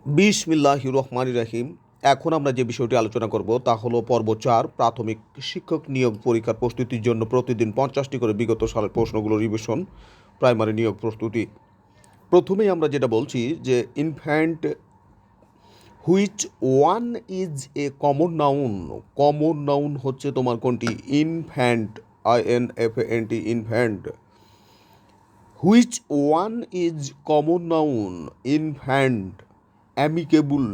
বিসমিল্লাহির রহমানির রহিম। এখন আমরা যে বিষয়টি আলোচনা করব তা হলো পর্ব ৪, প্রাথমিক শিক্ষক নিয়োগ পরীক্ষার প্রস্তুতির জন্য প্রতিদিন ৫০টি করে বিগত সালের প্রশ্নগুলো রিভিশন, প্রাইমারি নিয়োগ প্রস্তুতি। প্রথমেই আমরা যেটা বলছি যে infant which one is a common noun. Common noun হচ্ছে তোমার কোনটি? Infant, INFANT, infant. Which one is common noun? Infant. Amicable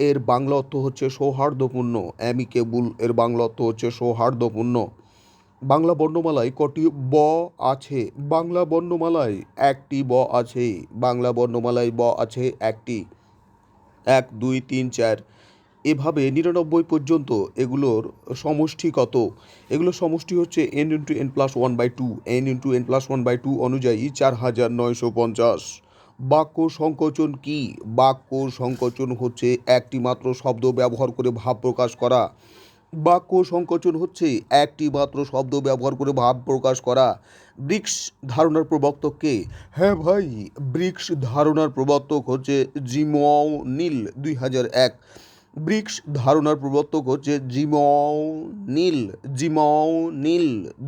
এর বাংলা অর্থ হচ্ছে সৌহার্দ্যপূর্ণ। অ্যামিকেবল এর বাংলা অর্থ হচ্ছে সৌহার্দ্যপূর্ণ। বাংলা বর্ণমালায় কটি ব আছে? বাংলা বর্ণমালায় একটি ব আছে। বাংলা বর্ণমালায় ব আছে একটি। ১, ২, ৩, ৪ এভাবে ৯৯ পর্যন্ত এগুলোর সমষ্টি কত? এগুলোর সমষ্টি হচ্ছে n × n+1/2। n × n+1/2 অনুযায়ী ৪,৯৫০। বাক্য সংকোচন কি? বাক্য সংকোচন হচ্ছে একটি মাত্র শব্দ ব্যবহার করে ভাব প্রকাশ করা। বাক্য সংকোচন হচ্ছে একটি মাত্র শব্দ ব্যবহার করে ভাব প্রকাশ করা। ব্রিক্স ধারণার প্রবর্তক কে? হ্যাঁ ভাই, ব্রিক্স ধারণার প্রবর্তক হচ্ছে জিমও নিল, ২০০১। ব্রিক্স ধারণার প্রবর্তক হচ্ছে জিমও নিল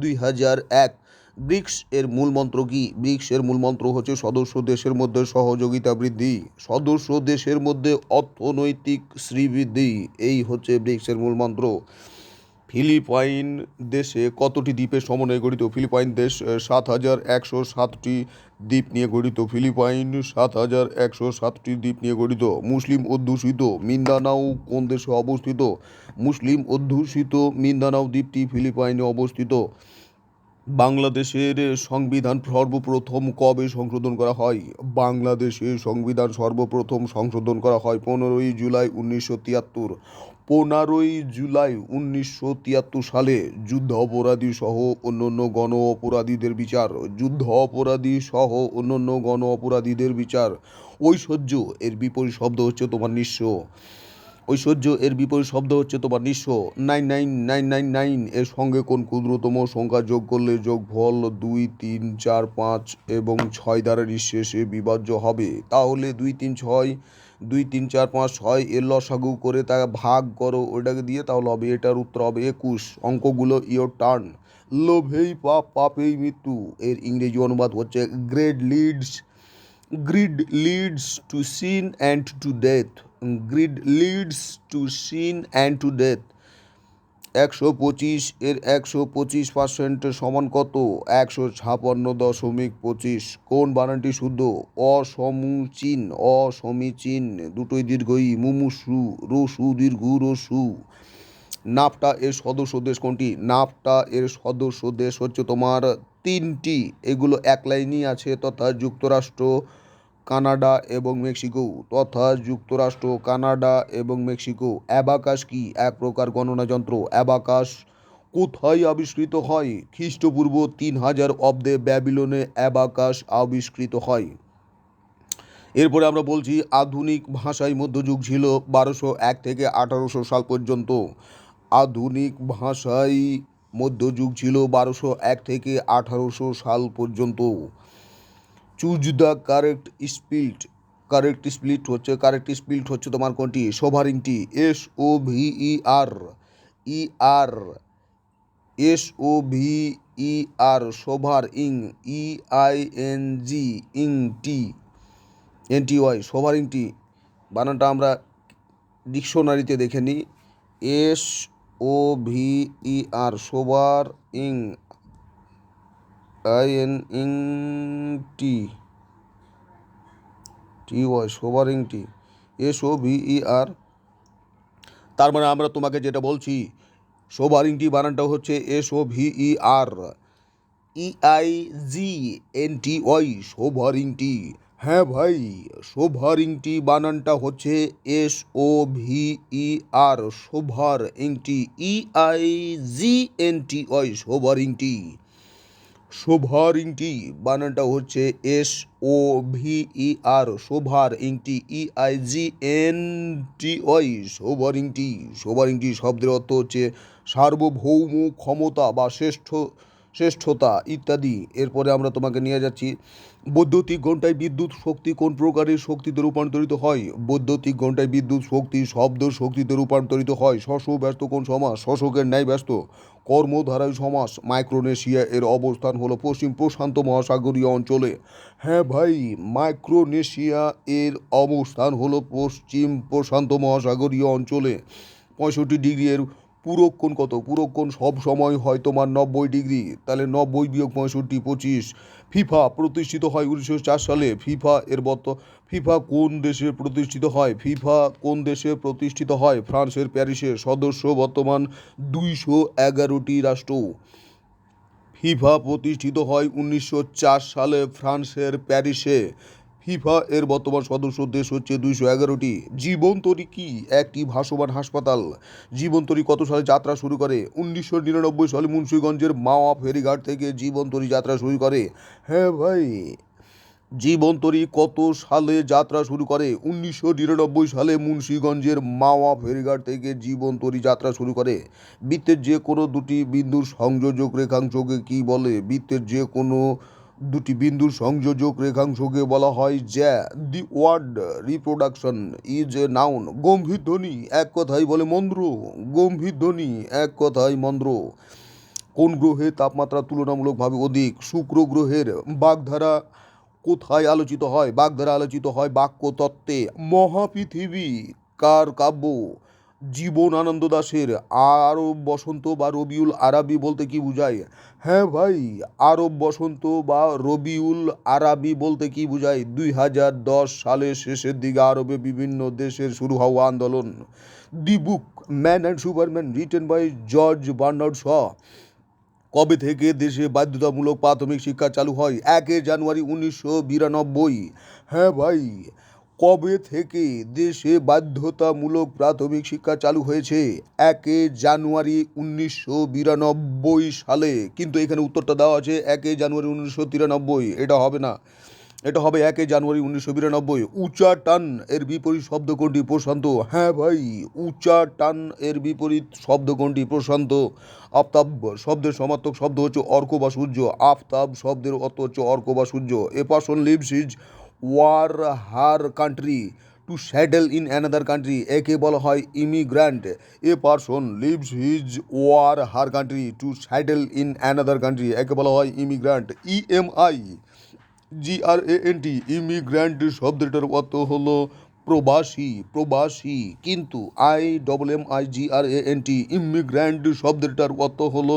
২০০১। ব্রিক্স এর মূলমন্ত্র কি? ব্রিক্স এর মূলমন্ত্র হচ্ছে সদস্য দেশের মধ্যে সহযোগিতা বৃদ্ধি, সদস্য দেশের মধ্যে অর্থনৈতিক শ্রীবৃদ্ধি। এই হচ্ছে ব্রিক্সের মূলমন্ত্র। ফিলিপাইন দেশে কতটি দ্বীপের সমন্বয়ে গঠিত? ফিলিপাইন দেশ ৭,১০৭টি দ্বীপ নিয়ে গঠিত। ফিলিপাইন ৭,১০৭টি দ্বীপ নিয়ে গঠিত। মুসলিম অধ্যুষিত মিন্দানাও কোন দেশে অবস্থিত? মুসলিম অধ্যুষিত মিন্দানাও দ্বীপটি ফিলিপাইনে অবস্থিত। বাংলাদেশের সংবিধান সর্বপ্রথম কবে সংশোধন করা হয়? বাংলাদেশের সংবিধান সর্বপ্রথম সংশোধন করা হয় 15ই জুলাই 1973। 15ই জুলাই 1973 সালে যুদ্ধ অপরাধী সহ অন্যান্য গণ অপরাধীদের বিচার। যুদ্ধ অপরাধী সহ অন্যান্য গণ অপরাধীদের বিচার। ঐশ্বর্য এর বিপরীত শব্দ হচ্ছে তোমার নিঃস্ব। ঐশ্বর্য এর বিপরীত শব্দ হচ্ছে তোমার নিঃস্ব। 99999 এর সঙ্গে কোন ক্ষুদ্রতম সংখ্যা যোগ করলে যোগফল 2, 3, 4, 5 এবং 6 দ্বারা নিঃশেষে বিভাজ্য হবে? তাহলে 2, 3, 6, 2, 3, 4, 5, 6 এর লসাগু করে তাকে ভাগ করো ওইটাকে দিয়ে, তাহলে হবে এটার উত্তর হবে 21। অঙ্কগুলো ইয়োর টার্ন। লোভেই পাপ, পাপেই মৃত্যু এর ইংরেজি অনুবাদ হচ্ছে greed leads to sin and to death. Greed leads to sin and to death. 125 এর 125% সমান কত? 156.25। কোন বানানটি শুদ্ধ? অসমীচীন, অসমীচীন, দুটোই দীর্ঘই। মুমূর্ষু, রসু দীর্ঘ রসু। নাফটা এর সদস্য দেশ কোনটি? নাফটা এর সদস্য দেশ হচ্ছে তোমার 3টি। এগুলো এক লাইনই আছে, তথা যুক্তরাষ্ট্র, কানাডা এবং মেক্সিকো। কানাডা এবং মেক্সিকো। অ্যাবাকাস কি? এক প্রকার গণনা যন্ত্র। অ্যাবাকাস কোথায় আবিষ্কৃত হয়? খ্রিস্টপূর্ব 3000 অব্দে ব্যাবিলনে অ্যাবাকাস আবিষ্কৃত হয়। এরপরে আমরা বলছি আধুনিক ভাষায় মধ্যযুগ ছিল 1201 থেকে 1800 সাল পর্যন্ত। আধুনিক ভাষায় মধ্যযুগ ছিল 1201 থেকে 1800 সাল পর্যন্ত। Choose the correct spilt. Correct spilt হচ্ছে তোমার কোনটি? সোভারিংটি, SOVER, ER, SOVER, সোভার ইং, EING, ইংটি, NTY, সোভারিংটি। বানানটা আমরা ডিকশনারিতে দেখে নিই। SOVER, সোভার ইং, INT, TY, সোভারিংটি, SOVER। তার মানে আমরা তোমাকে যেটা বলছি, সোভারিংটি বানানটা হচ্ছে SOVER, EIGNTY, সোভারিংটি। হ্যাঁ ভাই, সোভারিংটি বানানটা হচ্ছে SOVER, সোভারিংটি, EIGNTY, সোভারিংটি। সোভারিংটি বানানটা হচ্ছে SOVER, সোভারিংটি, EIGNTY, সোভারিংটি। সোভারিংটি শব্দের অর্থ হচ্ছে সার্বভৌম ক্ষমতা বা শ্রেষ্ঠতা ইত্যাদি। এরপরে আমরা তোমাকে নিয়ে যাচ্ছি বৈদ্যুতিক ঘণ্টায় বিদ্যুৎ শক্তি কোন প্রকারের শক্তিতে রূপান্তরিত হয়? বৈদ্যুতিক ঘণ্টায় বিদ্যুৎ শক্তি শব্দ শক্তিতে রূপান্তরিত হয়। শশ ব্যস্ত কোন সমাস? শশকের ন্যায় ব্যস্ত। কর্মধারায় সমাস। মাইক্রোনেশিয়া এর অবস্থান হলো পশ্চিম প্রশান্ত মহাসাগরীয় অঞ্চলে। হ্যাঁ ভাই, মাইক্রোনেশিয়া এর অবস্থান হলো পশ্চিম প্রশান্ত মহাসাগরীয় অঞ্চলে। 65 ডিগ্রি এর পূরক কোণ কত? পূরক কোণ সব সময় হয় তোমার 90 ডিগ্রি। তাহলে 90 বিয়োগ 65 25। ফিফা প্রতিষ্ঠিত হয় 1904 সালে। ফিফা কোন দেশে প্রতিষ্ঠিত হয়? ফিফা কোন দেশে প্রতিষ্ঠিত হয়? ফ্রান্সের প্যারিসে। সদস্য বর্তমান 211টি রাষ্ট্র। ফিফা প্রতিষ্ঠিত হয় 1904 সালে ফ্রান্সের প্যারিসে। ফিফা এর বর্তমান সদস্য দেশ হচ্ছে 211টি। জীবনতরী কি একটি ভাসমান হাসপাতাল? জীবনতরী কত সালে যাত্রা শুরু করে? 1999 সালে মুন্সিগঞ্জের মাওয়া ফেরিঘাট থেকে জীবনতরী যাত্রা শুরু করে। হ্যাঁ ভাই, জীবনতরী কত সালে যাত্রা শুরু করে? 1999 সালে মুন্সিগঞ্জের মাওয়া ফেরিঘাট থেকে জীবনতরী যাত্রা শুরু করে। বৃত্তের যে কোনো দুটি বিন্দুর সংযোজক রেখাংশকে কি বলে? বৃত্তের যে কোনো দুটি বিন্দুর সংযোজক রেখাংশকে বলা হয় জ্যা। The word reproduction is a noun. গম্ভীর ধ্বনি এক কথায় বলে মন্দ্র। গম্ভীর ধ্বনি এক কথায় মন্দ্র। কোন গ্রহে তাপমাত্রা তুলনামূলকভাবে অধিক? শুক্র গ্রহের। বাগধারা কোথায় আলোচিত হয়? বাগধারা আলোচিত হয় বাক্যতত্ত্বে। মহাপৃথিবী কার কাব্য? জীবনানন্দ দাশের। আরব বসন্ত বা রবিউল আরাবি বলতে কি বোঝায়? হ্যাঁ ভাই, আরব বসন্ত বা রবিউল আরাবি বলতে কি বোঝায়? 2010 সালের শেষের দিকে আরবে বিভিন্ন দেশের শুরু হওয়া আন্দোলন। The book Man and Superman written by George Bernard Shaw কবে থেকে দেশে বাধ্যতামূলক প্রাথমিক শিক্ষা চালু হয়? 1 জানুয়ারি 1992। হ্যাঁ ভাই, কবে থেকে দেশে বাধ্যতামূলক প্রাথমিক শিক্ষা চালু হয়েছে? 1 জানুয়ারি 1992 সালে। কিন্তু এখানে উত্তরটা দেওয়া আছে 1 জানুয়ারি 1993। এটা হবে না, এটা হবে 1 জানুয়ারি 1992। উঁচা টান এর বিপরীত শব্দ কোনটি? প্রশান্ত। হ্যাঁ ভাই, উঁচা টান এর বিপরীত শব্দ কোনটি? প্রশান্ত। আফতাব শব্দের সমার্থক শব্দ হচ্ছে অর্ক বা সূর্য। আফতাব শব্দের অর্থ হচ্ছে অর্ক বা সূর্য। A person leaves his or her country to settle in another country. একে বলা হয় immigrant. A person leaves his or her country to settle in another country. একে বলা হয় ইমিগ্র্যান্ট। ইএমআই জিআরএএনটি ইমিগ্র্যান্ট শব্দটার অর্থ হলো প্রবাসী। প্রবাসী। কিন্তু IMMIGRANT ইমিগ্র্যান্ট শব্দটার অর্থ হলো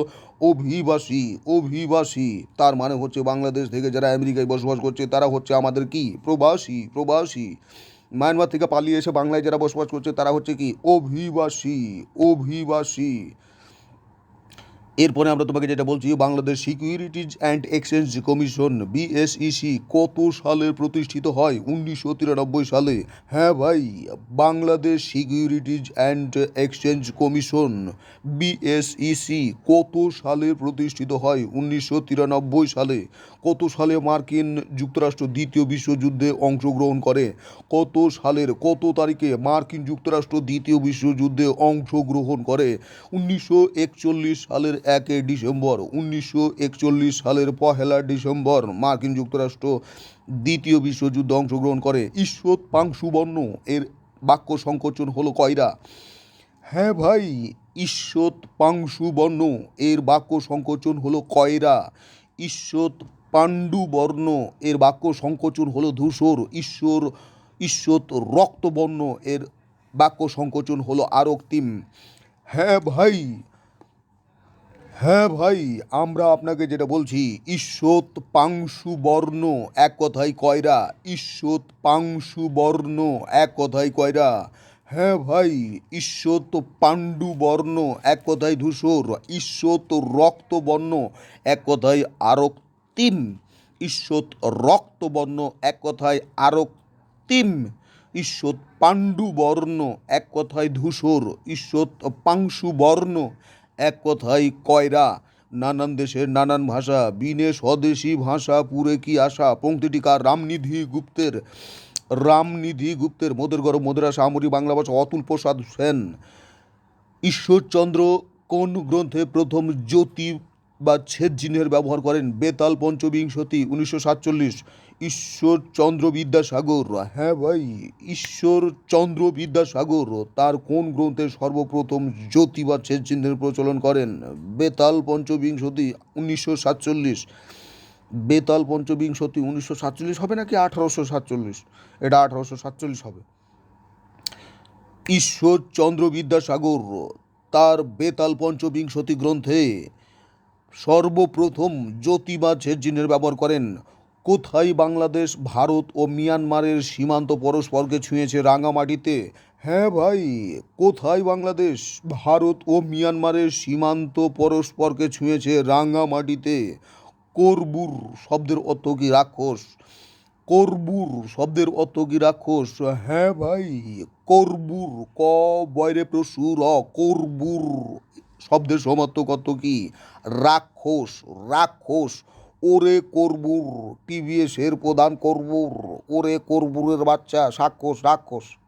অভিবাসী। অভিবাসী তার মানে হচ্ছে বাংলাদেশ থেকে যারা আমেরিকায় বসবাস করছে তারা হচ্ছে আমাদের কি? প্রবাসী। প্রবাসী। মায়ানমার থেকে পালিয়ে এসে বাংলায় যারা বসবাস করছে তারা হচ্ছে কি? অভিবাসী। অভিবাসী। এরপরে আমরা তোমাকে যেটা বলছি, Bangladesh securities and exchange commission BSEC কত সালে প্রতিষ্ঠিত হয়? 1993 সালে। হ্যাঁ ভাই, Bangladesh securities and exchange commission BSEC কত সালে প্রতিষ্ঠিত হয়? 1993 সালে। কত সালে মার্কিন যুক্তরাষ্ট্র দ্বিতীয় বিশ্বযুদ্ধে অংশগ্রহণ করে? কত সালের কত তারিখে মার্কিন যুক্তরাষ্ট্র দ্বিতীয় বিশ্বযুদ্ধে অংশগ্রহণ করে? 1941 সালের 1 ডিসেম্বর। 1941 সালের 1 ডিসেম্বর মার্কিন যুক্তরাষ্ট্র দ্বিতীয় বিশ্বযুদ্ধে অংশগ্রহণ করে। ঈশ্বর পাংশুবর্ণ এর বাক্য সংকোচন হলো কয়রা? হ্যাঁ ভাই, ঈশ্বর পাংশুবর্ণ এর বাক্য সংকোচন হলো কয়রা? ঈশ্বর পাণ্ডুবর্ণ এর বাক্য সংকোচন হলো ধূসর। ঈশ্বর রক্তবর্ণ এর বাক্য সংকোচন হলো আরক্তিম। হ্যাঁ ভাই, হ্যাঁ ভাই, আমরা আপনাকে যেটা বলছি, ঈষৎ পাংশুবর্ণ এক কথায় কয়রা? ঈষৎ পাংশুবর্ণ এক কথায় কয়রা? হ্যাঁ ভাই, ঈষৎ পাণ্ডুবর্ণ এক কথায় ধূসর। ঈষৎ রক্তবর্ণ এক কথায় আরক্তিম। ঈষৎ রক্তবর্ণ এক কথায় আরক্তিম। ঈষৎ পাণ্ডুবর্ণ এক কথায় ধূসর। ঈষৎ পাংশুবর্ণ এক কথায় কয়রা। নানান দেশের নানান ভাষা, বিনে স্বদেশী ভাষা পুরে কি আশা। পংক্তিটি কার? রামনিধি গুপ্তের। রামনিধি গুপ্তের। মোদের গরম মোদের আশা আমরি বাংলা ভাষা অতুল প্রসাদ সেন। ঈশ্বরচন্দ্র কোন গ্রন্থে প্রথম জ্যোতি বা ছেদ চিহ্নের ব্যবহার করেন? বেতাল পঞ্চবিংশতি 1947। ঈশ্বরচন্দ্র বিদ্যাসাগর। হ্যাঁ ভাই, ঈশ্বরচন্দ্র বিদ্যাসাগর তার কোন গ্রন্থে সর্বপ্রথম জ্যোতিবাচের চিহ্নের প্রচলন করেন? বেতাল পঞ্চবিংশতি 1947। বেতাল পঞ্চবিংশতি 1947 হবে নাকি 1847? এটা 1847 হবে। ঈশ্বরচন্দ্র বিদ্যাসাগর তার বেতাল পঞ্চবিংশতি গ্রন্থে সর্বপ্রথম জ্যোতিবাচের চিহ্নের ব্যবহার করেন। কোথায় বাংলাদেশ ভারত ও মিয়ানমারের সীমান্ত পরস্পরকে ছুঁয়েছে? রাঙামাটিতে। হ্যাঁ ভাই, কোথায় বাংলাদেশ ভারত ও মিয়ানমারের সীমান্ত পরস্পরকে ছুঁয়েছে? রাঙামাটিতে। করবুর শব্দের অর্থ কি? রাক্ষস। করবুর শব্দের অর্থ কি? রাক্ষস। হ্যাঁ ভাই, করবুর ক বয়রে প্রসুর করবুর শব্দের সমার্থক অর্থ কি? রাক্ষস। রাক্ষস। ওরে করবুর, টিভিএস এর প্রধান করবুর, ওরে করবুরের বাচ্চা, রাক্ষস রাক্ষস।